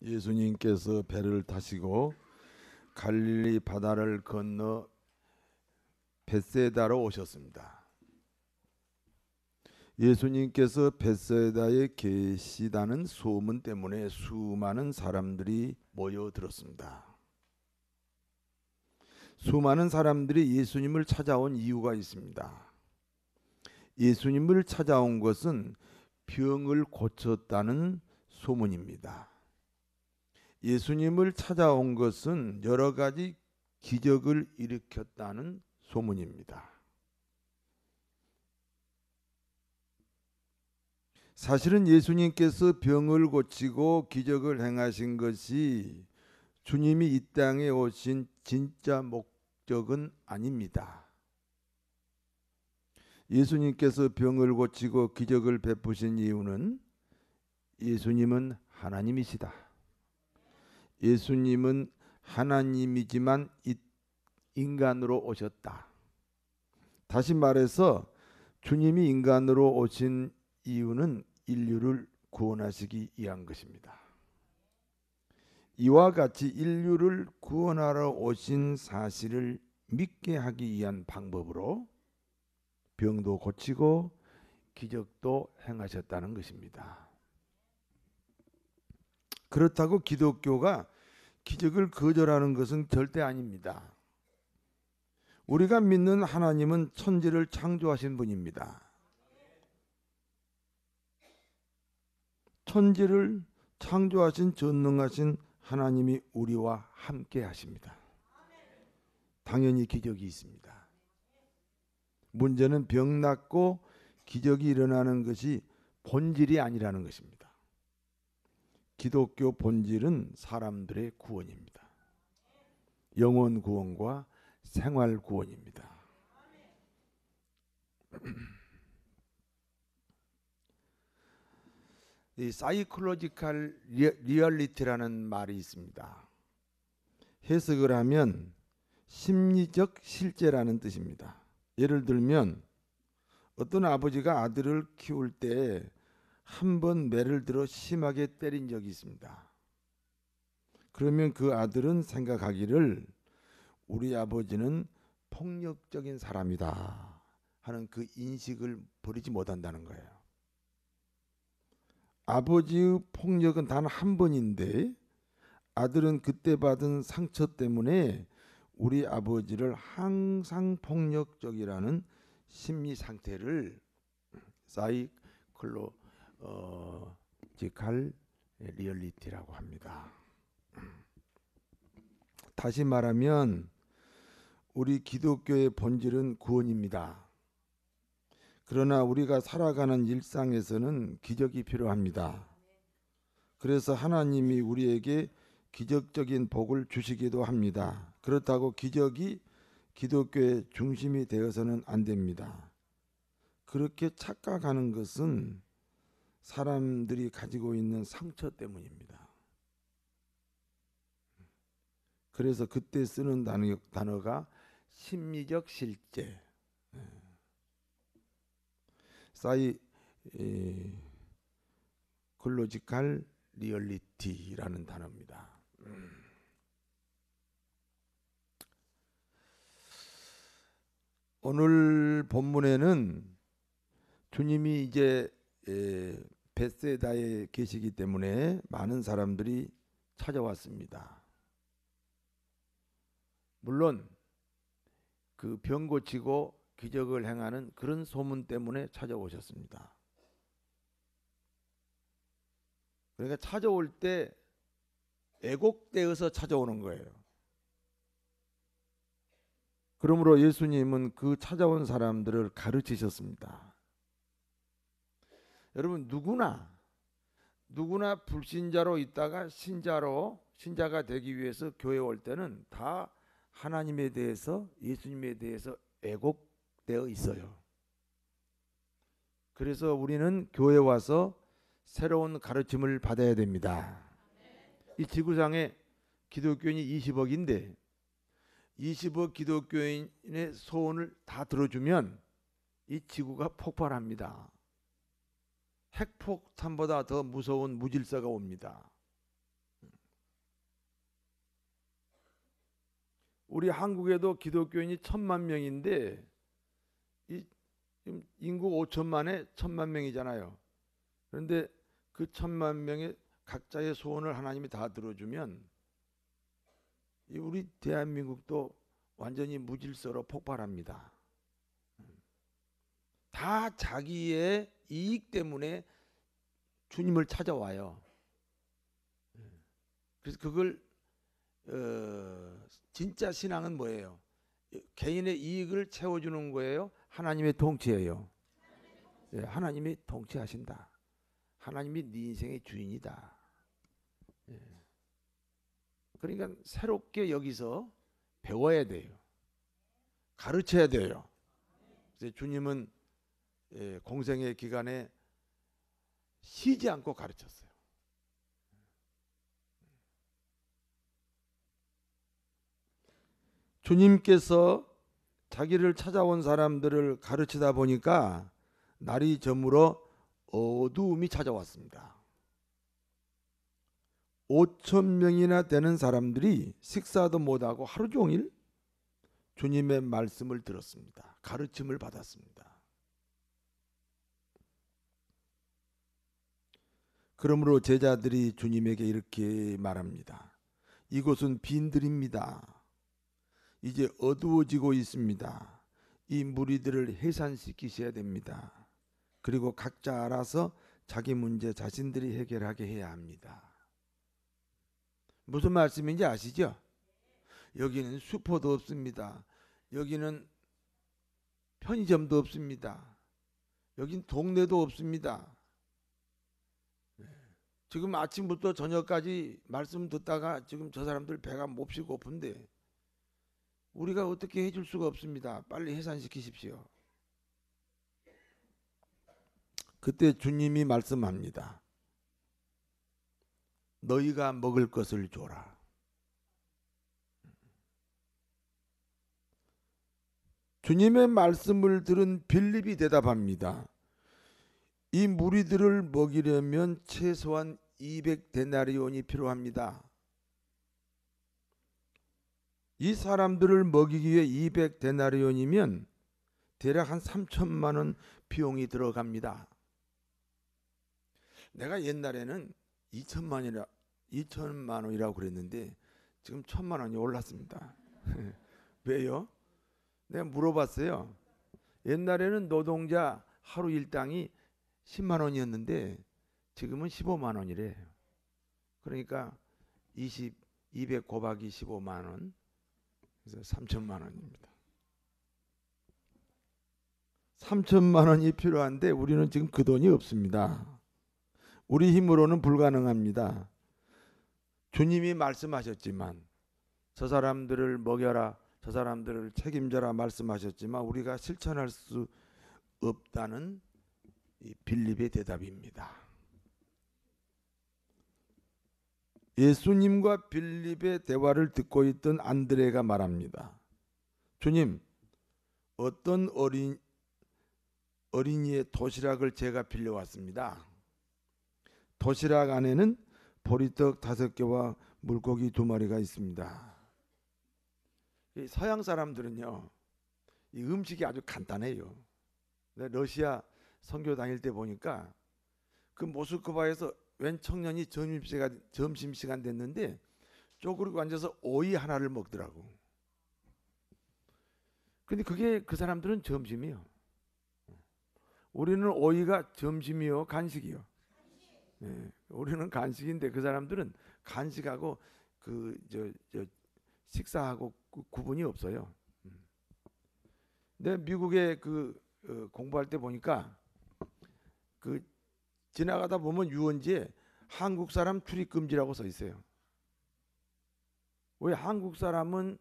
예수님께서 배를 타시고 갈릴리 바다를 건너 벳세다로 오셨습니다. 예수님께서 벳세다에 계시다는 소문 때문에 수많은 사람들이 모여들었습니다. 수많은 사람들이 예수님을 찾아온 이유가 있습니다. 예수님을 찾아온 것은 병을 고쳤다는 소문입니다. 예수님을 찾아온 것은 여러 가지 기적을 일으켰다는 소문입니다. 사실은 예수님께서 병을 고치고 기적을 행하신 것이 주님이 이 땅에 오신 진짜 목적은 아닙니다. 예수님께서 병을 고치고 기적을 베푸신 이유는 예수님은 하나님이시다. 예수님은 하나님이지만 인간으로 오셨다. 다시 말해서 주님이 인간으로 오신 이유는 인류를 구원하시기 위한 것입니다. 이와 같이 인류를 구원하러 오신 사실을 믿게 하기 위한 방법으로 병도 고치고 기적도 행하셨다는 것입니다. 그렇다고 기독교가 기적을 거절하는 것은 절대 아닙니다. 우리가 믿는 하나님은 천지를 창조하신 분입니다. 천지를 창조하신 전능하신 하나님이 우리와 함께 하십니다. 당연히 기적이 있습니다. 문제는 병 낫고 기적이 일어나는 것이 본질이 아니라는 것입니다. 기독교 본질은 사람들의 구원입니다. 영혼 구원과 생활 구원입니다. 이 사이콜로지컬 리얼리티라는 말이 있습니다. 해석을 하면 심리적 실제라는 뜻입니다. 예를 들면 어떤 아버지가 아들을 키울 때 한 번 매를 들어 심하게 때린 적이 있습니다. 그러면 그 아들은 생각하기를 우리 아버지는 폭력적인 사람이다 하는 그 인식을 버리지 못한다는 거예요. 아버지의 폭력은 단 한 번인데 아들은 그때 받은 상처 때문에 우리 아버지를 항상 폭력적이라는 심리 상태를 사이콜로지컬 리얼리티라고 합니다. 다시 말하면 우리 기독교의 본질은 구원입니다. 그러나 우리가 살아가는 일상에서는 기적이 필요합니다. 그래서 하나님이 우리에게 기적적인 복을 주시기도 합니다. 그렇다고 기적이 기독교의 중심이 되어서는 안 됩니다. 그렇게 착각하는 것은 사람들이 가지고 있는 상처 때문입니다. 그래서 그때 쓰는 단어가 심리적 실제, 사이콜로지컬 리얼리티라는 단어입니다. 오늘 본문에는 주님이 이제 벳세다에 계시기 때문에 많은 사람들이 찾아왔습니다. 물론 그 병 고치고 기적을 행하는 그런 소문 때문에 찾아오셨습니다. 그러니까 찾아올 때 애곡되어서 찾아오는 거예요. 그러므로 예수님은 그 찾아온 사람들을 가르치셨습니다. 여러분 누구나 불신자로 있다가 신자가 되기 위해서 교회 올 때는 다 하나님에 대해서 예수님에 대해서 애곡되어 있어요. 그래서 우리는 교회 와서 새로운 가르침을 받아야 됩니다. 이 지구상에 기독교인이 20억인데 20억 기독교인의 소원을 다 들어주면 이 지구가 폭발합니다. 핵폭탄보다 더 무서운 무질서가 옵니다. 우리 한국에도 기독교인이 1,000,000명인데 이 지금 인구 5천만에 1,000,000명이잖아요. 그런데 그 1,000,000명의 각자의 소원을 하나님이 다 들어주면 이 우리 대한민국도 완전히 무질서로 폭발합니다. 다 자기의 이익 때문에 주님을 찾아와요. 그래서 그걸 진짜 신앙은 뭐예요? 개인의 이익을 채워주는 거예요? 하나님의 통치예요. 하나님이 통치하신다. 하나님이 네 인생의 주인이다. 그러니까 새롭게 여기서 배워야 돼요. 가르쳐야 돼요. 그래서 주님은 공생의 기간에 쉬지 않고 가르쳤어요. 주님께서 자기를 찾아온 사람들을 가르치다 보니까 날이 저물어 어두움이 찾아왔습니다. 5,000명이나 되는 사람들이 식사도 못하고 하루 종일 주님의 말씀을 들었습니다. 가르침을 받았습니다. 그러므로 제자들이 주님에게 이렇게 말합니다. 이곳은 빈들입니다. 이제 어두워지고 있습니다. 이 무리들을 해산시키셔야 됩니다. 그리고 각자 알아서 자기 문제 자신들이 해결하게 해야 합니다. 무슨 말씀인지 아시죠? 여기는 슈퍼도 없습니다. 여기는 편의점도 없습니다. 여긴 동네도 없습니다. 지금 아침부터 저녁까지 말씀 듣다가 지금 저 사람들 배가 몹시 고픈데 우리가 어떻게 해줄 수가 없습니다. 빨리 해산시키십시오. 그때 주님이 말씀합니다. 너희가 먹을 것을 줘라. 주님의 말씀을 들은 빌립이 대답합니다. 이 무리들을 먹이려면 최소한 200데나리온이 필요합니다. 이 사람들을 먹이기 위해 200데나리온이면 대략 한 3천만 원 비용이 들어갑니다. 내가 옛날에는 2천만 원이라고 그랬는데 지금 1,000만 원이 올랐습니다. 왜요? 내가 물어봤어요. 옛날에는 노동자 하루 일당이 10만 원이었는데 지금은 15만 원이래. 그러니까 200 곱하기 15만 원, 그래서 3천만 원입니다. 3천만 원이 필요한데 우리는 지금 그 돈이 없습니다. 우리 힘으로는 불가능합니다. 주님이 말씀하셨지만 저 사람들을 먹여라, 저 사람들을 책임져라 말씀하셨지만 우리가 실천할 수 없다는 이 빌립의 대답입니다. 예수님과 빌립의 대화를 듣고 있던 안드레가 말합니다. 주님, 어떤 어린이의 도시락을 제가 빌려왔습니다. 도시락 안에는 보리떡 5개와 물고기 2마리가 있습니다. 이 서양 사람들은요, 이 음식이 아주 간단해요. 러시아 선교 다닐 때 보니까 그 모스크바에서 웬 청년이 점심시간 됐는데 쪼그리고 앉아서 오이 하나를 먹더라고. 근데 그게 그 사람들은 점심이요. 우리는 오이가 점심이요, 간식이요. 네, 우리는 간식인데 그 사람들은 간식하고 식사하고 구분이 없어요. 근데 미국에 공부할 때 보니까 지나가다 보면 유원지에 한국 사람 출입 금지라고 써 있어요. 왜? 한국 사람은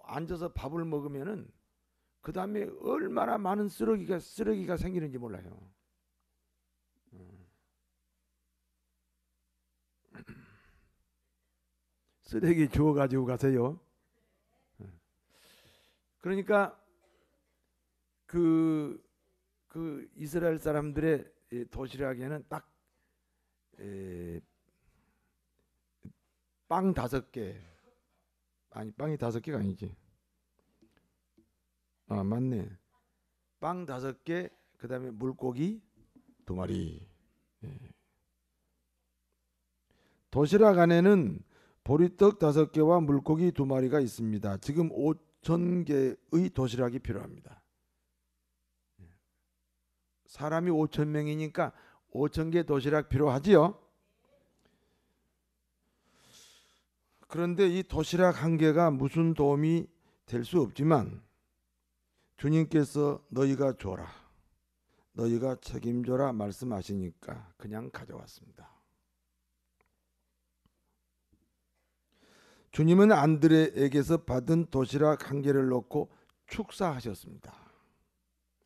앉아서 밥을 먹으면은 그 다음에 얼마나 많은 쓰레기가 생기는지 몰라요. 쓰레기 주워 가지고 가세요. 그러니까 그 이스라엘 사람들의 도시락에는 딱 빵 5개, 아니 빵이 5개가 아니지. 아 맞네. 빵 5개, 그 다음에 물고기 2마리. 예. 도시락 안에는 보리떡 5개와 물고기 2마리가 있습니다. 지금 5,000개의 도시락이 필요합니다. 사람이 5,000명이니까 5,000개 도시락 필요하지요. 그런데 이 도시락 한 개가 무슨 도움이 될 수 없지만 주님께서 너희가 줘라, 너희가 책임져라 말씀하시니까 그냥 가져왔습니다. 주님은 안드레에게서 받은 도시락 한 개를 놓고 축사하셨습니다.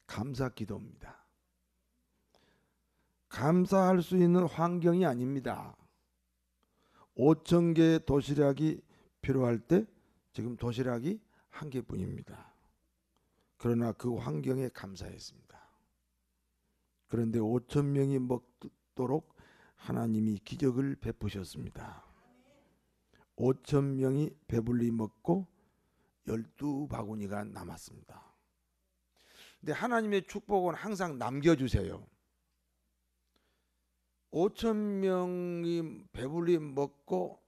감사 기도입니다. 감사할 수 있는 환경이 아닙니다. 5,000개의 도시락이 필요할 때 지금 도시락이 한 개뿐입니다. 그러나 그 환경에 감사했습니다. 그런데 5,000명이 먹도록 하나님이 기적을 베푸셨습니다. 5,000명이 배불리 먹고 12바구니가 남았습니다. 근데 하나님의 축복은 항상 남겨주세요. 5,000명이 배불리 먹고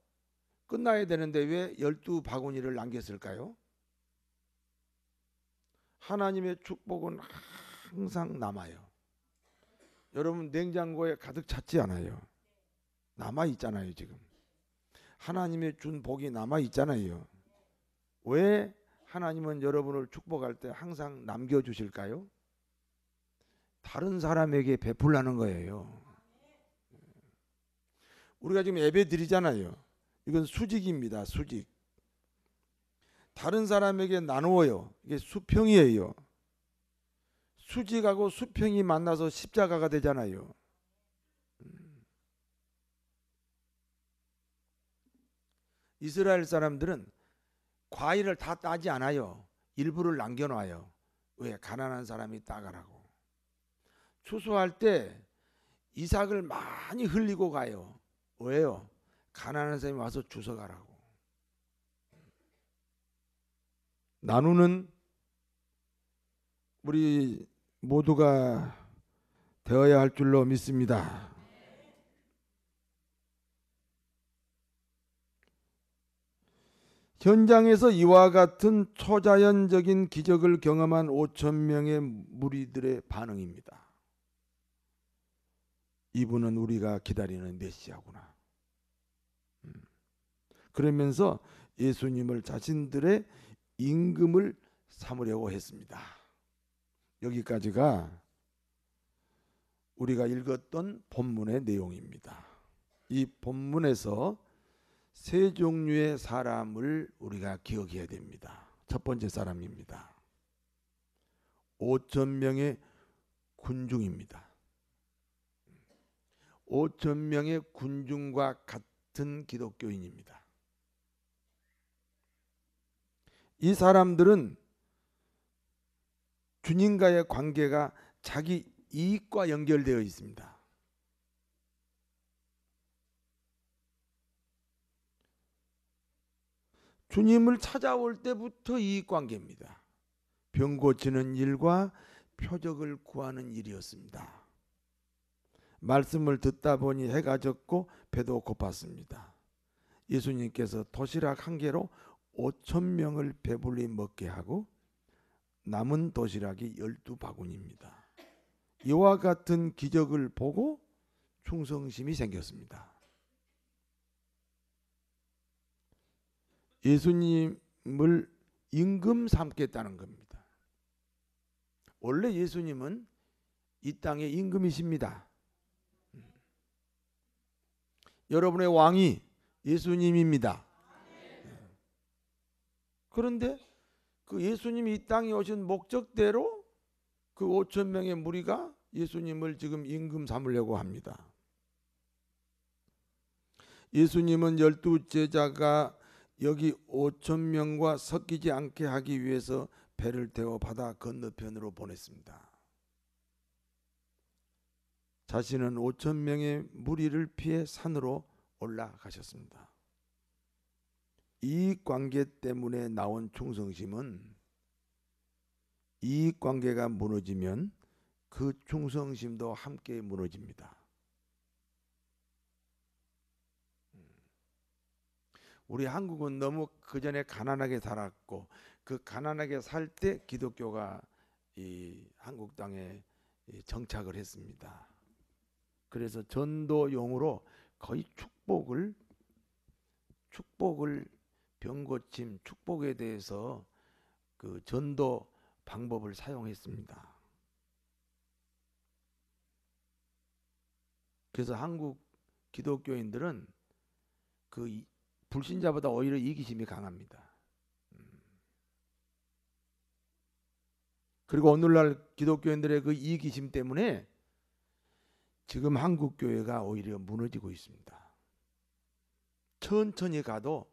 끝나야 되는데 왜 12바구니를 남겼을까요? 하나님의 축복은 항상 남아요. 여러분 냉장고에 가득 찼지 않아요. 남아 있잖아요. 지금 하나님의 준 복이 남아 있잖아요. 왜 하나님은 여러분을 축복할 때 항상 남겨주실까요? 다른 사람에게 베풀라는 거예요. 우리가 지금 예배 드리잖아요. 이건 수직입니다. 수직. 다른 사람에게 나누어요. 이게 수평이에요. 수직하고 수평이 만나서 십자가가 되잖아요. 이스라엘 사람들은 과일을 다 따지 않아요. 일부를 남겨놔요. 왜? 가난한 사람이 따가라고. 추수할 때 이삭을 많이 흘리고 가요. 왜요? 가난한 사람이 와서 주워가라고. 나누는 우리 모두가 되어야 할 줄로 믿습니다. 현장에서 이와 같은 초자연적인 기적을 경험한 5,000명의 무리들의 반응입니다. 이분은 우리가 기다리는 메시아구나. 그러면서 예수님을 자신들의 임금을 삼으려고 했습니다. 여기까지가 우리가 읽었던 본문의 내용입니다. 이 본문에서 세 종류의 사람을 우리가 기억해야 됩니다. 첫 번째 사람입니다. 5,000명의 군중입니다. 5,000명의 군중과 같은 기독교인입니다. 이 사람들은 주님과의 관계가 자기 이익과 연결되어 있습니다. 주님을 찾아올 때부터 이익관계입니다. 병 고치는 일과 표적을 구하는 일이었습니다. 말씀을 듣다 보니 해가 졌고 배도 고팠습니다. 예수님께서 도시락 한 개로 5,000명을 배불리 먹게 하고 남은 도시락이 12바구니입니다. 이와 같은 기적을 보고 충성심이 생겼습니다. 예수님을 임금 삼겠다는 겁니다. 원래 예수님은 이 땅의 임금이십니다. 여러분의 왕이 예수님입니다. 그런데 그 예수님이 이 땅에 오신 목적대로 그 5,000명의 무리가 예수님을 지금 임금 삼으려고 합니다. 예수님은 12제자가 여기 5,000명과 섞이지 않게 하기 위해서 배를 태워 바다 건너편으로 보냈습니다. 자신은 5,000명의 무리를 피해 산으로 올라가셨습니다. 이익관계 때문에 나온 충성심은 이익관계가 무너지면 그 충성심도 함께 무너집니다. 우리 한국은 너무 그전에 가난하게 살았고 그 가난하게 살 때 기독교가 이 한국 땅에 정착을 했습니다. 그래서 전도용으로 거의 축복을 병고침 축복에 대해서 그 전도 방법을 사용했습니다. 그래서 한국 기독교인들은 그 불신자보다 오히려 이기심이 강합니다. 그리고 오늘날 기독교인들의 그 이기심 때문에 지금 한국 교회가 오히려 무너지고 있습니다. 천천히 가도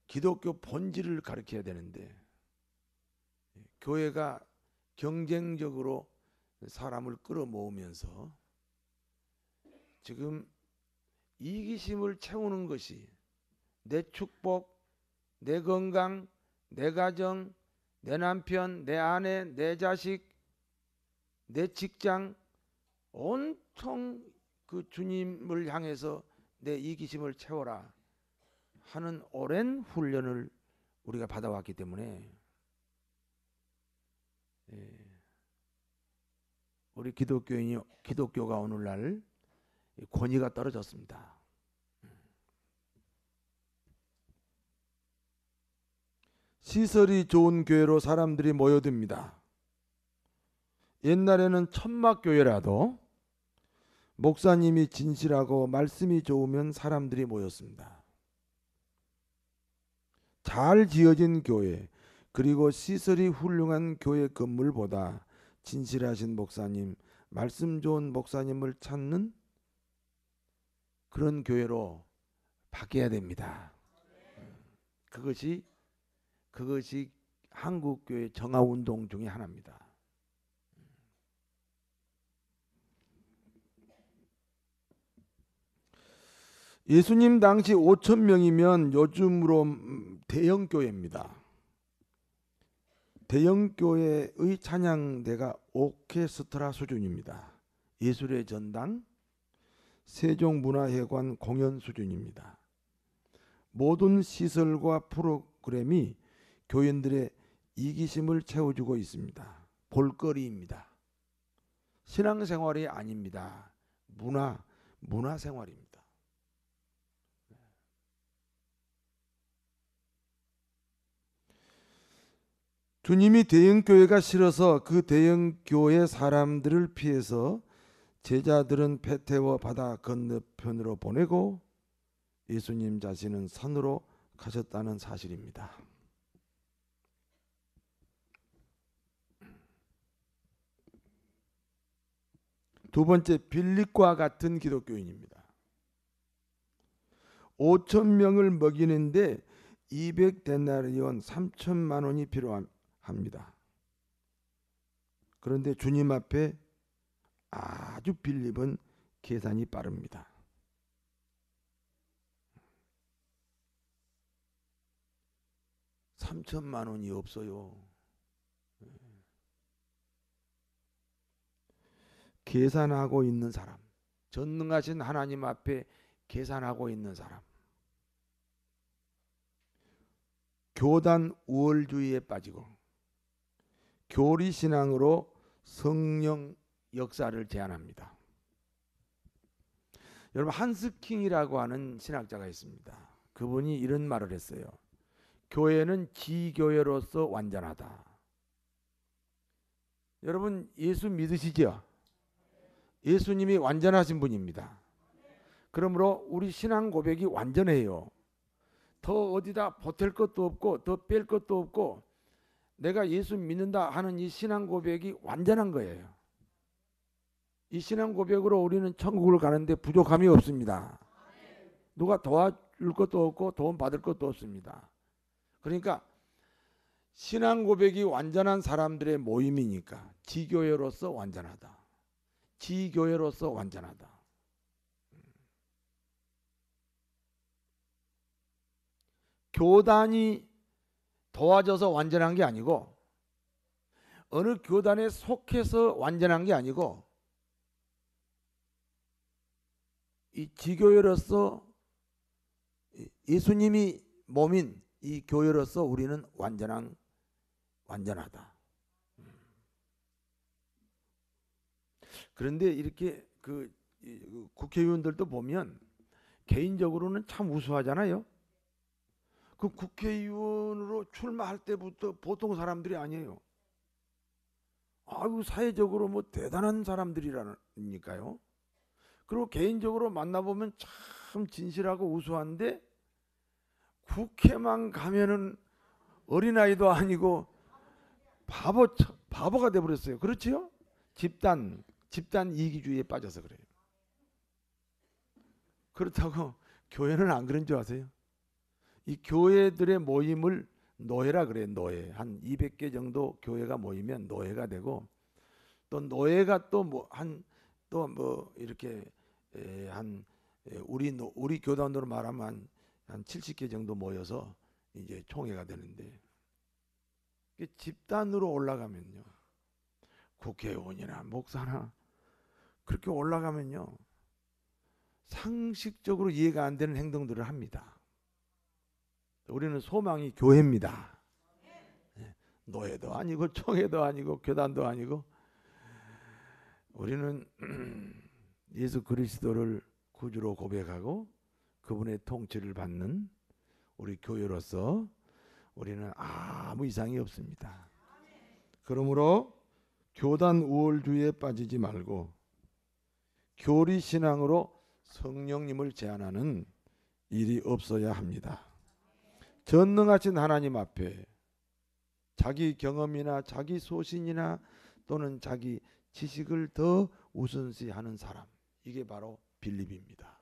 기독교 본질을 가르쳐야 되는데 교회가 경쟁적으로 사람을 끌어모으면서 지금 이기심을 채우는 것이 내 축복, 내 건강, 내 가정, 내 남편, 내 아내, 내 자식, 내 직장 온통 그 주님을 향해서 내 이기심을 채워라 하는 오랜 훈련을 우리가 받아왔기 때문에 우리 기독교가 오늘날 권위가 떨어졌습니다. 시설이 좋은 교회로 사람들이 모여듭니다. 옛날에는 천막교회라도 목사님이 진실하고 말씀이 좋으면 사람들이 모였습니다. 잘 지어진 교회 그리고 시설이 훌륭한 교회 건물보다 진실하신 목사님, 말씀 좋은 목사님을 찾는 그런 교회로 바뀌어야 됩니다. 그것이 한국교회 정화운동 중에 하나입니다. 예수님 당시 5,000명이면 요즘으로 대형교회입니다. 대형교회의 찬양대가 오케스트라 수준입니다. 예술의 전당, 세종문화회관 공연 수준입니다. 모든 시설과 프로그램이 교인들의 이기심을 채워주고 있습니다. 볼거리입니다. 신앙생활이 아닙니다. 문화생활입니다. 주님이 대형교회가 싫어서 그 대형교회 사람들을 피해서 제자들은 배 태워 바다 건너편으로 보내고 예수님 자신은 산으로 가셨다는 사실입니다. 두 번째, 빌립과 같은 기독교인입니다. 5,000명을 먹이는데 200데나리온 3천만 원이 필요합니다. 그런데 주님 앞에 아주 빌립은 계산이 빠릅니다. $3천만 원이 없어요. 계산하고 있는 사람, 전능하신 하나님 앞에 계산하고 있는 사람, 교단 우월주의에 빠지고 교리신앙으로 성령 역사를 제안합니다. 여러분, 한스킹이라고 하는 신학자가 있습니다. 그분이 이런 말을 했어요. 교회는 지교회로서 완전하다. 여러분, 예수 믿으시죠? 예수님이 완전하신 분입니다. 그러므로 우리 신앙 고백이 완전해요. 더 어디다 보탤 것도 없고 더 뺄 것도 없고 내가 예수 믿는다 하는 이 신앙 고백이 완전한 거예요. 이 신앙 고백으로 우리는 천국을 가는데 부족함이 없습니다. 누가 도와줄 것도 없고 도움 받을 것도 없습니다. 그러니까 신앙 고백이 완전한 사람들의 모임이니까 지교회로서 완전하다. 지교회로서 완전하다. 교단이 도와줘서 완전한 게 아니고, 어느 교단에 속해서 완전한 게 아니고, 이 지교회로서 예수님이 몸인 이 교회로서 우리는 완전하다. 그런데 이렇게 그 국회의원들도 보면 개인적으로는 참 우수하잖아요. 그 국회의원으로 출마할 때부터 보통 사람들이 아니에요. 아유, 사회적으로 뭐 대단한 사람들이라니까요. 그리고 개인적으로 만나보면 참 진실하고 우수한데, 국회만 가면은 어린아이도 아니고 바보가 돼버렸어요. 그렇지요? 집단 이기주의에 빠져서 그래요. 그렇다고 교회는 안 그런 줄 아세요? 이 교회들의 모임을 노예라 그래요. 노예. 한 200개 정도 교회가 모이면 노예가 되고, 또 노예가 또 뭐 이렇게 우리 교단으로 말하면 한 70개 정도 모여서 이제 총회가 되는데, 집단으로 올라가면요, 국회의원이나 목사나 그렇게 올라가면요, 상식적으로 이해가 안 되는 행동들을 합니다. 우리는 소망이 교회입니다. 노예도 아니고 총회도 아니고 교단도 아니고, 우리는 예수 그리스도를 구주로 고백하고 그분의 통치를 받는 우리 교회로서 우리는 아무 이상이 없습니다. 그러므로 교단 우월주의에 빠지지 말고 교리 신앙으로 성령님을 제한하는 일이 없어야 합니다. 전능하신 하나님 앞에 자기 경험이나 자기 소신이나 또는 자기 지식을 더 우선시하는 사람, 이게 바로 빌립입니다.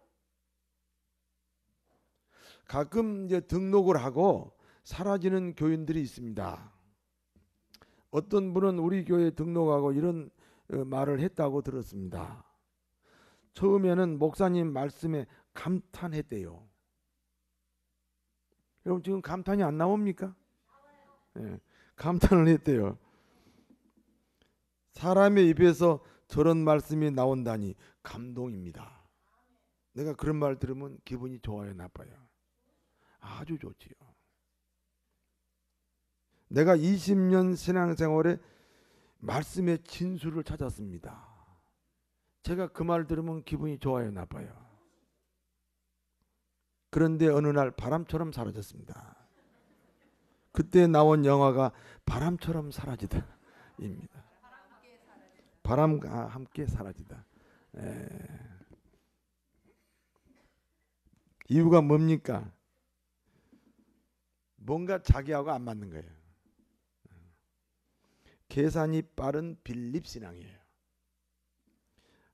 가끔 이제 등록을 하고 사라지는 교인들이 있습니다. 어떤 분은 우리 교회에 등록하고 이런 말을 했다고 들었습니다. 처음에는 목사님 말씀에 감탄했대요. 여러분, 지금 감탄이 안 나옵니까? 네, 감탄을 했대요. 사람의 입에서 저런 말씀이 나온다니 감동입니다. 내가 그런 말 들으면 기분이 좋아요, 나빠요? 아주 좋지요. 내가 20년 신앙생활에 말씀의 진수를 찾았습니다. 제가 그 말 들으면 기분이 좋아요, 나빠요? 그런데 어느 날 바람처럼 사라졌습니다. 그때 나온 영화가 바람처럼 사라지다입니다. 바람과 함께 사라지다. 이유가 뭡니까? 뭔가 자기하고 안 맞는 거예요. 계산이 빠른 빌립 신앙이에요.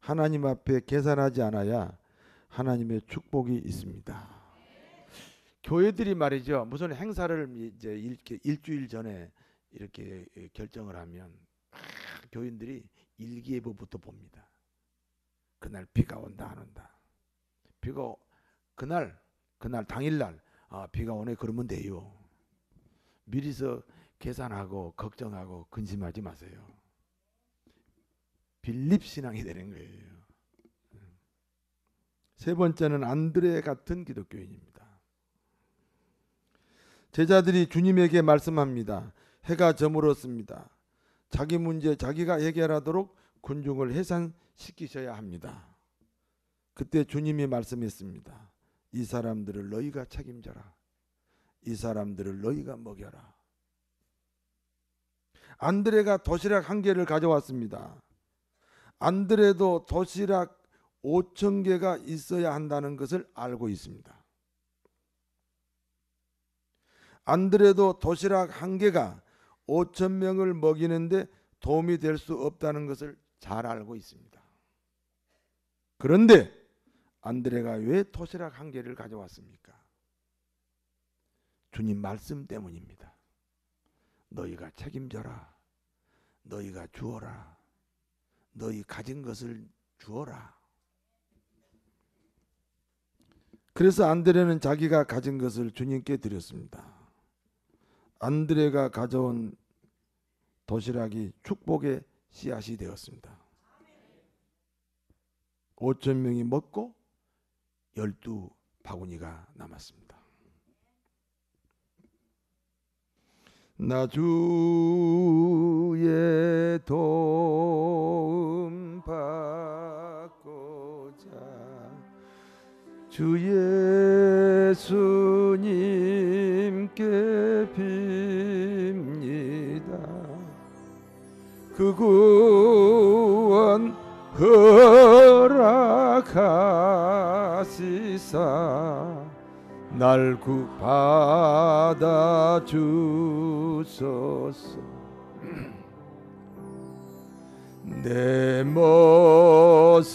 하나님 앞에 계산하지 않아야 하나님의 축복이 있습니다. 교회들이 말이죠, 무슨 행사를 이제 일주일 전에 이렇게 결정을 하면 교인들이 일기예보부터 봅니다. 그날 비가 온다 안 온다. 비가 그날 당일날 비가 오네 그러면 돼요. 미리서 계산하고 걱정하고 근심하지 마세요. 빌립 신앙이 되는 거예요. 세 번째는 안드레 같은 기독교인입니다. 제자들이 주님에게 말씀합니다. 해가 저물었습니다. 자기 문제 자기가 해결하도록 군중을 해산시키셔야 합니다. 그때 주님이 말씀했습니다. 이 사람들을 너희가 책임져라. 이 사람들을 너희가 먹여라. 안드레가 도시락 1개를 가져왔습니다. 안드레도 도시락 5,000개가 있어야 한다는 것을 알고 있습니다. 안드레도 도시락 1개가 5,000명을 먹이는데 도움이 될 수 없다는 것을 잘 알고 있습니다. 그런데 안드레가 왜 도시락 1개를 가져왔습니까? 주님 말씀 때문입니다. 너희가 책임져라. 너희가 주어라. 너희 가진 것을 주어라. 그래서 안드레는 자기가 가진 것을 주님께 드렸습니다. 안드레가 가져온 도시락이 축복의 씨앗이 되었습니다. 5천 명이 먹고 12바구니가 남았습니다. 나 주의 도움 받고자 주 예수님께 빕니다. 그 구원 허락하시사 날 구받아 주소서. 내 모습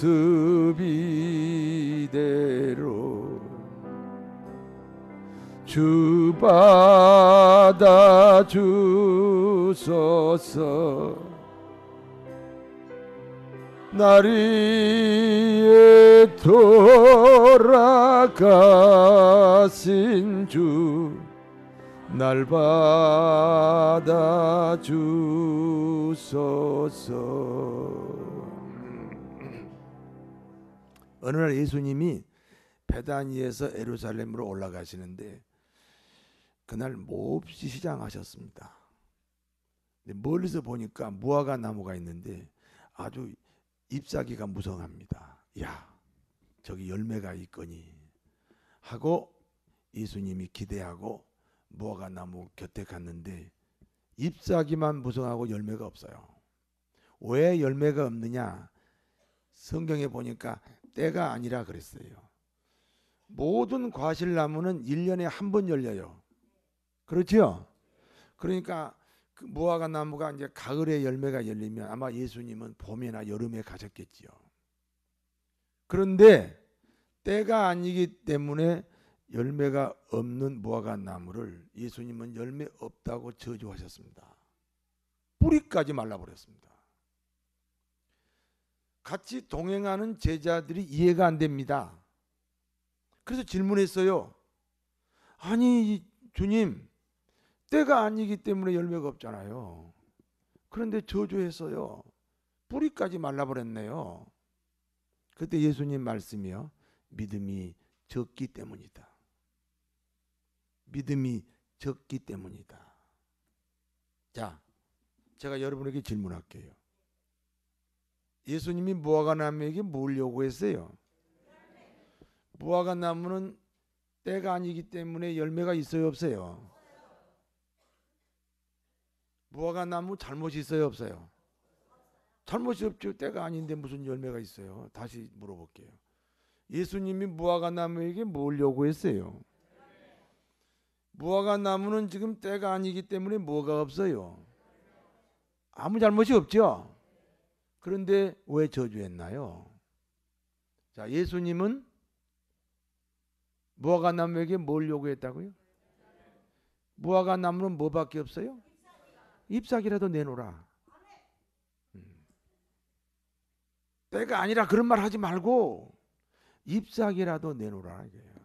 이대로 주 받아 주소서. 날 위해 돌아가신 주 날 받아 주소서. 어느 날 예수님이 베다니에서 예루살렘으로 올라가시는데 그날 몹시 시장하셨습니다. 멀리서 보니까 무화과 나무가 있는데 아주 잎사귀가 무성합니다. 야, 저기 열매가 있거니 하고 예수님이 기대하고 무화과 나무 곁에 갔는데 잎사귀만 무성하고 열매가 없어요. 왜 열매가 없느냐? 성경에 보니까 때가 아니라 그랬어요. 모든 과실나무는 1년에 한 번 열려요. 그렇죠? 그러니까 그 무화과 나무가 이제 가을에 열매가 열리면 아마 예수님은 봄이나 여름에 가셨겠지요. 그런데 때가 아니기 때문에 열매가 없는 무화과 나무를 예수님은 열매 없다고 저주하셨습니다. 뿌리까지 말라버렸습니다. 같이 동행하는 제자들이 이해가 안 됩니다. 그래서 질문했어요. 아니 주님, 때가 아니기 때문에 열매가 없잖아요. 그런데 저주했어요. 뿌리까지 말라버렸네요. 그때 예수님 말씀이요. 믿음이 적기 때문이다. 믿음이 적기 때문이다. 자, 제가 여러분에게 질문할게요. 예수님이 무화과 나무에게 뭘 요구했어요? 무화과 나무는 때가 아니기 때문에 열매가 있어요, 없어요? 무화과 나무 잘못이 있어요, 없어요? 잘못이 없죠. 때가 아닌데 무슨 열매가 있어요? 다시 물어볼게요. 예수님이 무화과 나무에게 뭘 요구했어요? 무화과 나무는 지금 때가 아니기 때문에 뭐가 없어요? 아무 잘못이 없죠. 그런데 왜 저주했나요? 자, 예수님은 무화과 나무에게 뭘 요구했다고요? 무화과 나무는 뭐밖에 없어요? 잎사귀라도 내놓으라. 때가 아니라 그런 말 하지 말고 잎사귀라도 내놓으라 이거예요.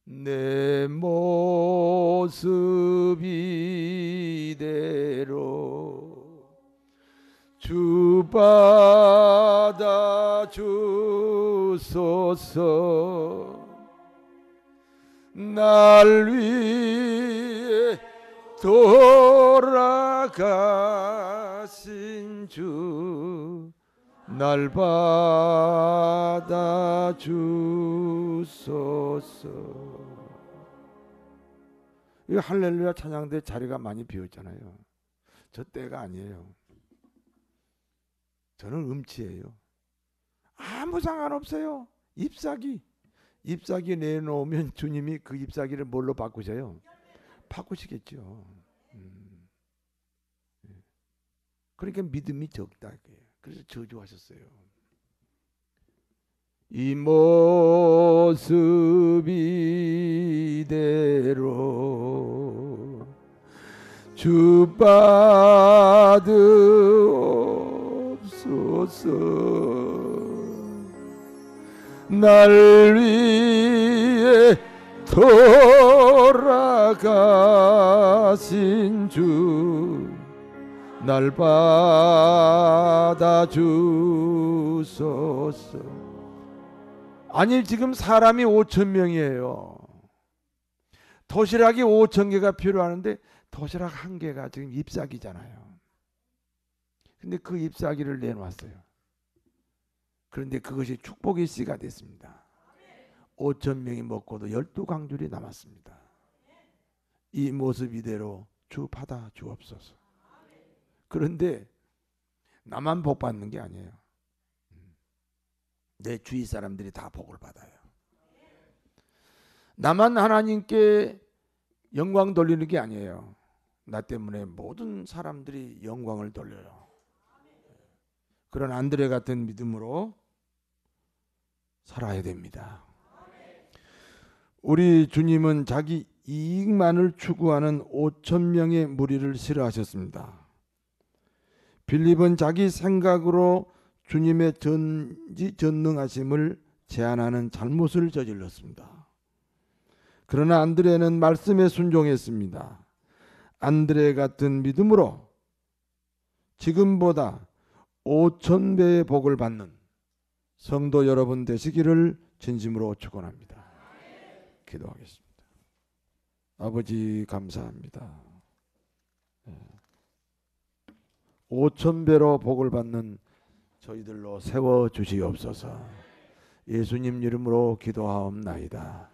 내 모습 이대로 주 받아 주소서. 날 위해 돌아가신 주 날 받아 주소서. 이 할렐루야 찬양대 자리가 많이 비었잖아요. 저 때가 아니에요. 저는 음치예요. 아무 상관없어요. 잎사귀 내놓으면 주님이 그 잎사귀를 뭘로 바꾸셔요? 바꾸시겠죠. 그러니까 믿음이 적다. 그래서 저주하셨어요. 이 모습 이대로 주 받으옵소서. 날 위해 돌아가신 주 날 받아주소서. 아니 지금 사람이 5천 명이에요. 도시락이 5천 개가 필요하는데 도시락 한 개가 지금 잎사귀잖아요. 근데 그 잎사귀를 내놓았어요. 그런데 그것이 축복의 씨가 됐습니다. 5천 명이 먹고도 12강줄이 남았습니다. 이 모습 이대로 주 받아 주옵소서. 그런데 나만 복 받는 게 아니에요. 내 주위 사람들이 다 복을 받아요. 나만 하나님께 영광 돌리는 게 아니에요. 나 때문에 모든 사람들이 영광을 돌려요. 그런 안드레 같은 믿음으로 살아야 됩니다. 우리 주님은 자기 이익만을 추구하는 5천 명의 무리를 싫어하셨습니다. 빌립은 자기 생각으로 주님의 전지전능하심을 제한하는 잘못을 저질렀습니다. 그러나 안드레는 말씀에 순종했습니다. 안드레 같은 믿음으로 지금보다 5천 배의 복을 받는 성도 여러분 되시기를 진심으로 축원합니다. 기도하겠습니다. 아버지 감사합니다. 5천 배로 복을 받는 저희들로 세워 주시옵소서. 예수님 이름으로 기도하옵나이다.